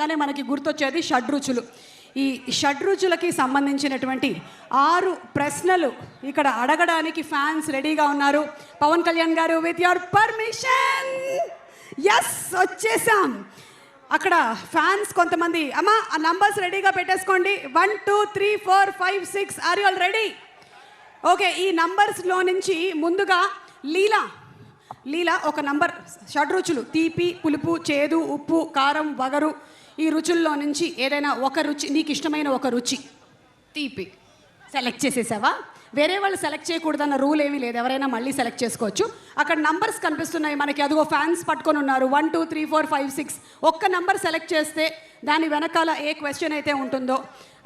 గానే మనకి గుర్తొచ్చేది షడ్రుచులు. ఈ షడ్రుచులకి సంబంధించినటువంటి 6 ప్రశ్నలు ఇక్కడ అడగడానికి ఫ్యాన్స్ రెడీగా ఉన్నారు. పవన్ కళ్యాణ్ గారు, విత్ యువర్ పర్మిషన్. ఎస్, వచ్చేసాం. అక్కడ ఫ్యాన్స్ కొంతమంది, అమ్మా ఆ నంబర్స్ రెడీగా పెట్టేసుకోండి. 1 2 3 4 5 6. Are you all ready? Okay, ఈ నంబర్స్లో నుంచి ముందుగా లీలా ఒక నంబర్. షడ్రుచులు తీపి, పులుపు, చేదు, ఉప్పు, కారం, వగరు, ఈ రుచుల్లో నుంచి ఏదైనా ఒక రుచి, నీకు ఇష్టమైన ఒక రుచి. తీపి సెలెక్ట్ చేసేసావా? వేరే వాళ్ళు సెలెక్ట్ చేయకూడదన్న రూల్ ఏమీ లేదు, ఎవరైనా మళ్ళీ సెలెక్ట్ చేసుకోవచ్చు. అక్కడ నంబర్స్ కనిపిస్తున్నాయి మనకి, అదిగో ఫ్యాన్స్ పట్టుకొని ఉన్నారు. 1 2 3 4 5 6. ఒక్క నంబర్ సెలెక్ట్ చేస్తే దాని వెనకాల ఏ క్వశ్చన్ అయితే ఉంటుందో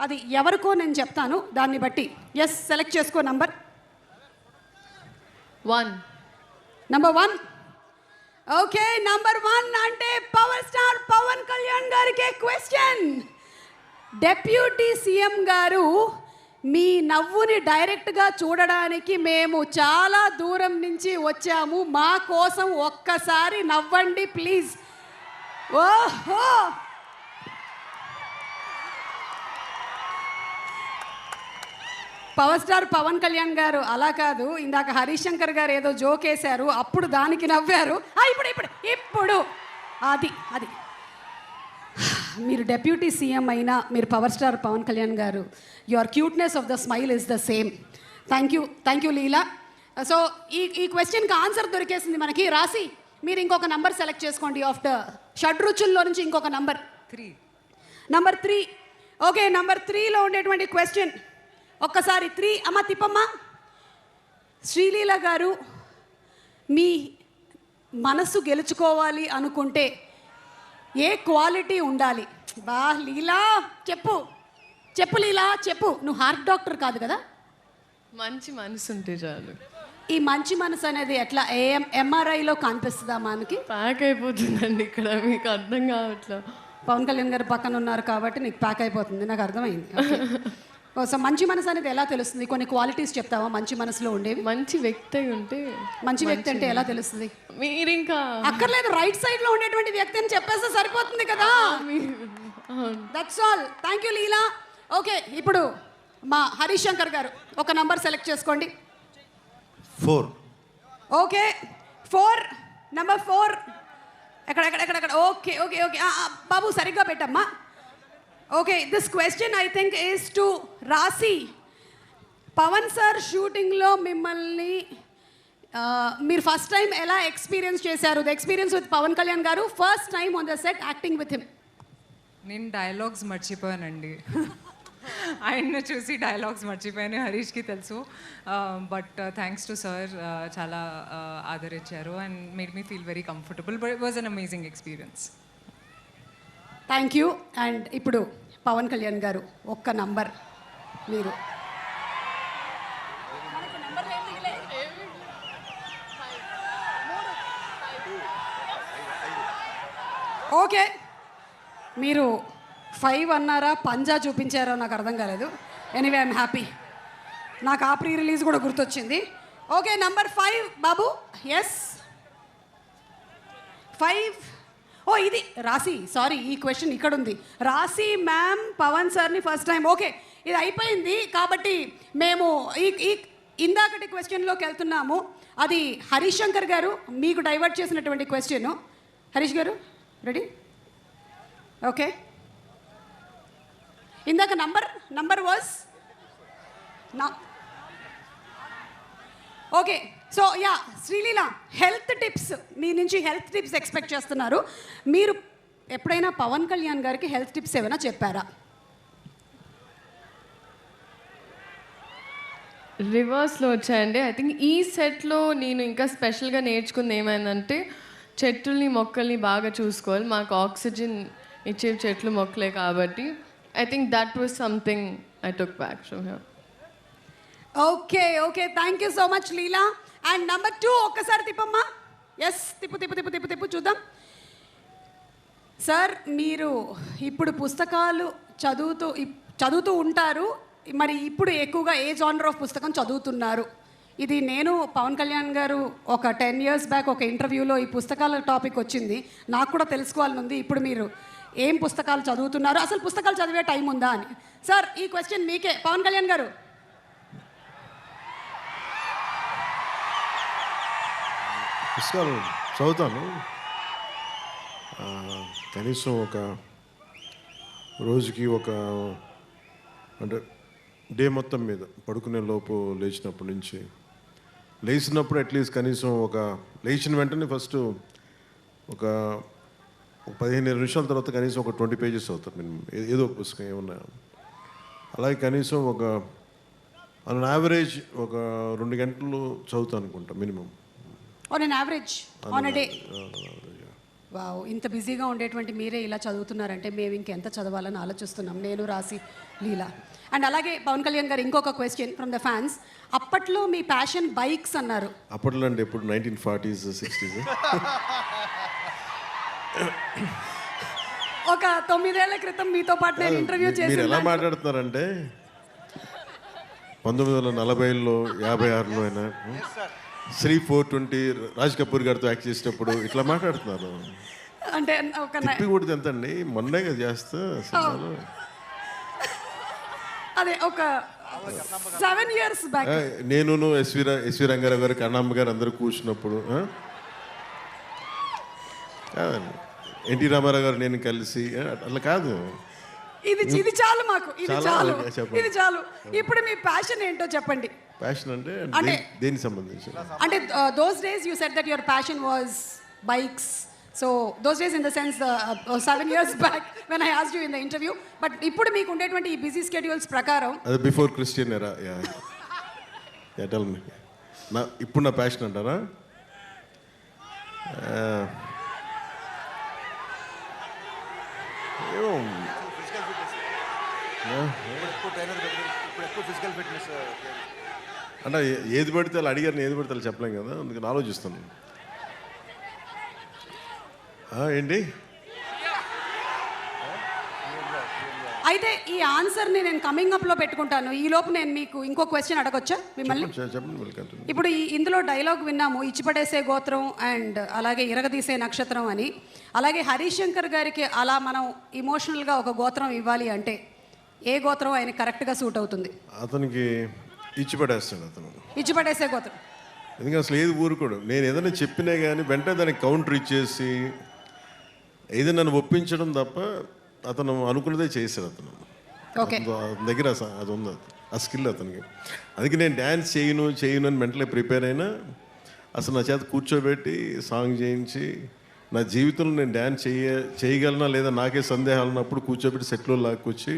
అది ఎవరికో నేను చెప్తాను, దాన్ని బట్టి. ఎస్, సెలెక్ట్ చేసుకో నంబర్. 1. నంబర్ 1. ఓకే, నంబర్ 1 అంటే పవర్ స్టార్ పవన్ కళ్యాణ్ గారికి క్వశ్చన్. డెప్యూటీ సీఎం గారు, మీ నవ్వుని డైరెక్ట్గా చూడడానికి మేము చాలా దూరం నుంచి వచ్చాము, మా కోసం ఒక్కసారి నవ్వండి ప్లీజ్. ఓహో, పవర్ స్టార్ పవన్ కళ్యాణ్ గారు అలా కాదు, ఇందాక హరీష్ శంకర్ గారు ఏదో జోక్ వేశారు, అప్పుడు దానికి నవ్వారు. ఇప్పుడు అది మీరు డెప్యూటీ సీఎం అయినా మీరు పవర్ స్టార్ పవన్ కళ్యాణ్ గారు, your cuteness of the smile is the same. Thank you Leela. So ఈ క్వశ్చన్కి ఆన్సర్ దొరికేసింది మనకి. రాసి మీరు ఇంకొక నంబర్ సెలెక్ట్ చేసుకోండి. ఆఫ్ ద షడ్రుచుల్లో నుంచి ఇంకొక నంబర్. 3. నంబర్ 3. ఓకే, నంబర్ 3లో ఉండేటువంటి క్వశ్చన్ ఒక్కసారి 3 అమ్మ తిప్పమ్మ. శ్రీలీల గారు, మీ మనసు గెలుచుకోవాలి అనుకుంటే ఏ క్వాలిటీ ఉండాలి? బా లీలా, చెప్పు లీలా, చెప్పు. నువ్వు హార్ట్ డాక్టర్ కాదు కదా? మంచి మనసు ఉంటే చాలు. ఈ మంచి మనసు అనేది ఎట్లా ఎంఆర్ఐలో కనిపిస్తుందా మనకి? ప్యాక్ అయిపోతుందండి ఇక్కడ, మీకు అర్థం కావట్లేదు. పవన్ కళ్యాణ్ గారు పక్కన ఉన్నారు కాబట్టి నీకు ప్యాక్ అయిపోతుంది, నాకు అర్థమైంది. సో మంచి మనసు అనేది ఎలా తెలుస్తుంది? కొన్ని క్వాలిటీస్ చెప్తావా మంచి మనసులో ఉండేవి? మంచి వ్యక్తి ఉంటే. మంచి వ్యక్తి అంటే ఎలా తెలుస్తుంది? మీరు ఇంకా అక్కర్లేదు, రైట్ సైడ్ లో ఉండేటువంటి వ్యక్తి అని చెప్పేస్తే సరిపోతుంది కదా. That's all. Thank you Leela. Okay, ఇప్పుడు మా హరీష్ శంకర్ గారు ఒక నంబర్ సెలెక్ట్ చేసుకోండి. 4. ఓకే, 4. నంబర్ 4 ఎక్కడ? ఓకే ఓకే ఓకే బాబు సరిగ్గా పెట్టమ్మా. Okay, this question I think is to రాసి. పవన్ సార్ షూటింగ్లో మిమ్మల్ని మీరు ఫస్ట్ టైం ఎలా ఎక్స్పీరియన్స్ చేశారు? The experience with Pavan Kalyan garu, first time on the set acting with him. నేను డైలాగ్స్ మర్చిపోయానండి. ఆయన్ను చూసి డైలాగ్స్ మర్చిపోయాను, హరీష్కి తెలుసు. బట్ థ్యాంక్స్ టు సార్, చాలా ఆదరించారు and made me feel very comfortable. But it was an amazing experience. Thank you. And ఇప్పుడు పవన్ కళ్యాణ్ గారు ఒక్క నంబర్ మీరు. ఓకే, మీరు 5 అన్నారా, పంజా చూపించారో నాకు అర్థం కాలేదు. Anyway, I'm happy. నాకు ఆ ప్రీ రిలీజ్ కూడా గుర్తొచ్చింది. ఓకే, నంబర్ 5 బాబు. ఎస్, 5. ఓ ఇది రాసి, సారీ ఈ క్వశ్చన్ ఇక్కడ ఉంది. రాసి మ్యామ్ పవన్ సార్ని ఫస్ట్ టైం. ఓకే, ఇది అయిపోయింది కాబట్టి మేము ఈ ఇందాకటి క్వశ్చన్లోకి వెళ్తున్నాము. అది హరీష్ శంకర్ గారు మీకు డైవర్ట్ చేసినటువంటి question. Harish garu ready? Okay, ఇందాక number was okay. So yeah, Sreeleela, health tips మీ నుంచి హెల్త్ టిప్స్ ఎక్స్పెక్ట్ చేస్తున్నారు. మీరు ఎప్పుడైనా పవన్ కళ్యాణ్ గారికి హెల్త్ టిప్స్ ఏమైనా చెప్పారా? రివర్స్లో వచ్చాయండి. ఐ థింక్ ఈ సెట్లో నేను ఇంకా స్పెషల్గా నేర్చుకుంది ఏమైందంటే, చెట్లని మొక్కల్ని బాగా చూసుకోవాలి. మాకు ఆక్సిజన్ ఇచ్చే చెట్లు మొక్కలే కాబట్టి I think that was something I took back from here. Okay, thank you so much Leela. And number 2 ఒక్కసారి తిప్పమ్మా. ఎస్, తిప్పు చూద్దాం. సార్, మీరు ఇప్పుడు పుస్తకాలు చదువుతూ ఉంటారు, మరి ఇప్పుడు ఎక్కువగా ఏ జానర్ ఆఫ్ పుస్తకం చదువుతున్నారు? ఇది నేను పవన్ కళ్యాణ్ గారు ఒక 10 years బ్యాక్ ఒక ఇంటర్వ్యూలో ఈ పుస్తకాల టాపిక్ వచ్చింది, నాకు కూడా తెలుసుకోవాలని ఉంది. ఇప్పుడు మీరు ఏం పుస్తకాలు చదువుతున్నారు, అసలు పుస్తకాలు చదివే టైం ఉందా అని. సార్ ఈ క్వశ్చన్ మీకే. పవన్ కళ్యాణ్ గారు. పుస్తకాలు చదువుతాను. కనీసం ఒక రోజుకి అంటే డే మొత్తం మీద పడుకునే లోపు లేచినప్పటి నుంచి లేచినప్పుడు అట్లీస్ట్ కనీసం లేచిన వెంటనే ఫస్ట్ ఒక 15 నిమిషాల తర్వాత కనీసం ఒక 20 పేజెస్ అవుతారు మినిమం, ఏదో ఒక పుస్తకం ఏమన్నా. అలాగే కనీసం ఆన్ యావరేజ్ 2 గంటలు చదువుతాను అనుకుంటా minimum. On an average on a day. Wow, ఇంత బిజీగా ఉండేటువంటి మీరే ఇలా చదువుతున్నారంటే మేము ఇంకెంత చదవాలని ఆలోచిస్తున్నాం, నేను, రాసి, లీలా. అండ్ అలాగే పవన్ కళ్యాణ్ గారు ఇంకొక క్వశ్చన్ ఫ్రమ్ ద ఫ్యాన్స్. అప్పట్లో మీ ప్యాషన్ బైక్స్ అన్నారు. అప్పట్లో అంటే ఎప్పుడు 1940s 60s? ఒక 9 ఏళ్ల క్రితం మీతో పాటు నేను ఇంటర్వ్యూ మీరు ఎలా చేసి మాట్లాడుతున్నారంటే 1940లో 56లో అయినా శ్రీ 420 రాజ్ కపూర్ గారితో యాక్ట్ చేసేటప్పుడు ఇట్లా మాట్లాడుతున్నారు. అంటే ఒక తిప్పి కొడితే ఎంత అండి, మొన్నే కదా చేస్తా సినిమాలో. అదే ఒక 7 years బ్యాక్. నేను ఎస్వి రంగారావు గారు, కన్నమ్మ గారు అందరూ కూర్చున్నప్పుడు కాదండి, ఎన్టీ రామారావు గారు నేను కలిసి అట్లా కాదు. ఇది చాలు మాకు, ఇది చాలా చాలు, చెప్పండి. ఇది చాలు. ఇప్పుడు మీ ప్యాషన్ ఏంటో చెప్పండి. ప్యాషన్ అంటే అంటే- దేనికి సంబంధించి? అంటే those days you said that your passion was bikes. So those days in the sense 7 years back when I asked you in the interview. But ఇప్పుడు మీకు ఉండేటువంటి ఈ బిజీ స్కెడ్యూల్స్ ప్రకారం అది బిఫోర్ క్రిస్టియన్ ఎరా. Tell me. ఇప్పుడు నా passion అంటారా? ఏమో అంటే ఏది పడితే వాళ్ళు అడిగారు, ఏది పడితే వాళ్ళు చెప్పలేం కదా, అందుకని ఆలోచిస్తాను. ఏంటి అయితే ఈ ఆన్సర్ని నేను కమింగ్ అప్లో పెట్టుకుంటాను. ఈ లోపు నేను మీకు ఇంకో క్వశ్చన్ అడగొచ్చా మిమ్మల్ని? చెప్పండి. ఇప్పుడు ఇందులో డైలాగ్ విన్నాము, ఇచ్చిపడేసే గోత్రం అండ్ అలాగే ఇరగదీసే నక్షత్రం అని. అలాగే హరీష్ శంకర్ గారికి అలా మనం ఇమోషనల్గా ఒక గోత్రం ఇవ్వాలి అంటే ఏ గోత్రం ఆయన కరెక్ట్గా సూట్ అవుతుంది? అతనికి ఇచ్చిపడేస్తాడు అతను, ఇచ్చిపడేసే గోత్రం. ఎందుకంటే అసలు ఏది ఊరుకోడు. నేను ఏదైనా చెప్పినా కానీ వెంటనే దానికి కౌంటర్ ఇచ్చేసి ఏది నన్ను ఒప్పించడం తప్ప అతను అనుకున్నదే చేశాడు. అతను అతని దగ్గర అది ఉంది, ఆ స్కిల్ అతనికి. అందుకే నేను డ్యాన్స్ చేయను అని మెంటలీ ప్రిపేర్ అయినా అసలు నా చేత కూర్చోబెట్టి సాంగ్ చేయించి నా జీవితంలో నేను డ్యాన్స్ చేయగలనా లేదా నాకే సందేహాలు ఉన్నప్పుడు కూర్చోబెట్టి సెట్లో లాక్కొచ్చి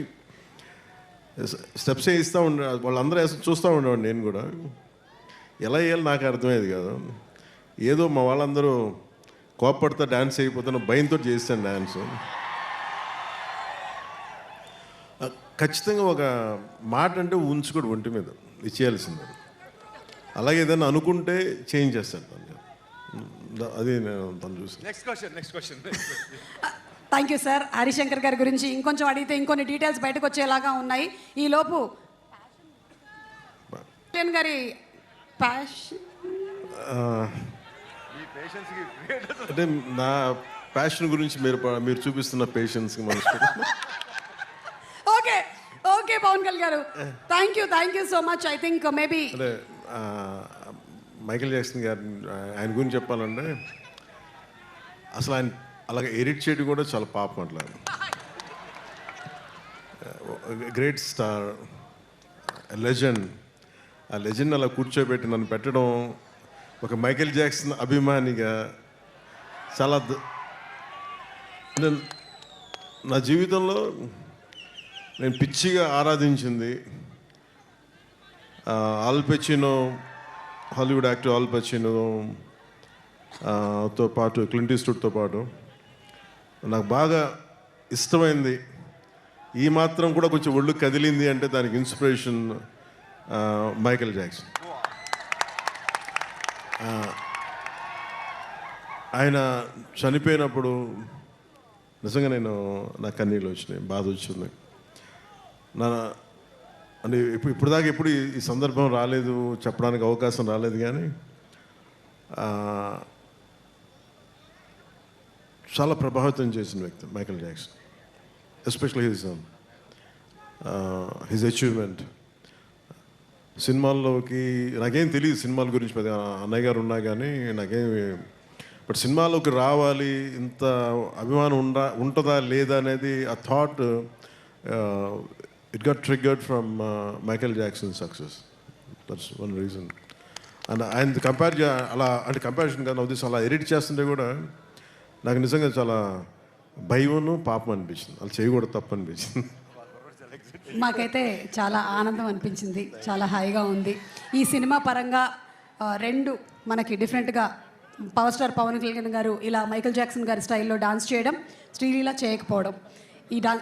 స్టెప్స్ వేయిస్తూ ఉండే. వాళ్ళందరూ చూస్తూ ఉండేవాడు. నేను కూడా ఎలా వేయాలి నాకు అర్థమయ్యేది కాదు. ఏదో మా వాళ్ళందరూ కోప్పడితే డ్యాన్స్ అయిపోతున్న భయంతో చేస్తాను డ్యాన్స్. ఖచ్చితంగా ఒక మాట అంటే ఉంచుకోడు ఒంటి మీద, ఇచ్చేయాల్సిందే. అలాగే ఏదైనా అనుకుంటే చేంజ్ చేస్తాను తను. అది నేను తను చూసి. Next question. Thank you sir. Harishankar గారి గురించి ఇంకొంచెం అడిగితే ఇంకొన్ని డీటెయిల్స్ బయటకు వచ్చేలాగా ఉన్నాయి. ఈ లోపు కళ్యాణ్ గారి ప్యాషన్ అంటే నా ప్యాషన్ గురించి మీరు చూపిస్తున్న పేషెన్స్కి మనసు. ఓకే పవన్ కళ్యాణ్ గారు, thank you so much. I think maybe అంటే మైకేల్ జాక్సన్ గారు ఆయన గురించి చెప్పాలంటే అసలు ఆయన అలాగే ఎడిట్ చేయడం కూడా చాలా పాపం. అట్లా గ్రేట్ స్టార్, లెజెండ్. ఆ లెజెండ్ అలా కూర్చోబెట్టి నన్ను పెట్టడం ఒక మైకేల్ జాక్సన్ అభిమానిగా చాలా నా జీవితంలో నేను పిచ్చిగా ఆరాధించింది Al Pacino, Hollywood actor Al Pacino తో పాటు క్లింట్ ఈస్ట్వుడ్తో పాటు నాకు బాగా ఇష్టమైంది, ఈ మాత్రం కూడా కొంచెం ఒళ్ళు కదిలింది అంటే దానికి ఇన్స్పిరేషన్ మైకేల్ జాక్సన్. ఆయన చనిపోయినప్పుడు నిజంగా నా కన్నీళ్ళు వచ్చినాయి, బాధ వచ్చింది. అంటే ఇప్పుడు దాకా ఎప్పుడు ఈ సందర్భం రాలేదు, చెప్పడానికి అవకాశం రాలేదు. కానీ చాలా ప్రభావితం చేసిన వ్యక్తి Michael Jackson. Especially his achievement. సినిమాల్లోకి నాకేం తెలియదు సినిమాల గురించి పెద్ద, అన్నయ్య గారు ఉన్నా కానీ నాకేమి, బట్ సినిమాలోకి రావాలి, ఇంత అభిమానం ఉంటుందా లేదా అనేది ఆ thought it got triggered from Michael Jackson success. That's one reason. And ఆయన అలా అంటే కంపారిజన్ కానీ అవుతుంది, అలా ఎడిట్ చేస్తుంటే కూడా నాకు నిజంగా చాలా భయమును పాపం అనిపించింది, అలా చేయకూడదు, తప్పు అనిపించింది. మాకైతే చాలా ఆనందం అనిపించింది, చాలా హాయిగా ఉంది. ఈ సినిమా పరంగా రెండు మనకి డిఫరెంట్గా పవర్ స్టార్ పవన్ కళ్యాణ్ గారు ఇలా మైకేల్ జాక్సన్ గారి స్టైల్లో డాన్స్ చేయడం, శ్రీలీల చేయకపోవడం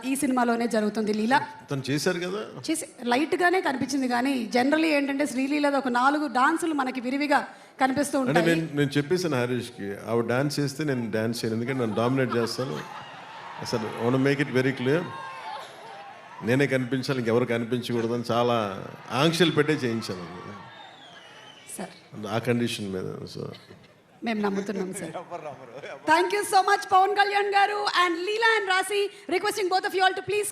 ఈ సినిమాలోనే జరుగుతుంది. లీల తను చేశారు కదా, చేసి లైట్గానే కనిపించింది, కానీ జనరల్లీ ఏంటంటే శ్రీలీలది ఒక 4 డాన్సులు మనకి విరివిగా కనిపిస్తూ అంటే ఉంటాయి. నేను చెప్పేసాను హరీష్కి, ఆవిడ డాన్స్ చేస్తే నేను డాన్స్ చేయను, ఎందుకంటే నన్ను డామినేట్ చేస్తాను. అసలు one make it very clear, నేనే కనిపించాలి, ఇంకెవరు కనిపించకూడదని చాలా ఆంక్షలు పెట్టే చేయించాను సార్ ఆ కండిషన్ మీద. సో మేము నమ్ముతున్నాం sir. Thank you so much Pawan Kalyan గారు and Leela and Rashi. Requesting both of you all to please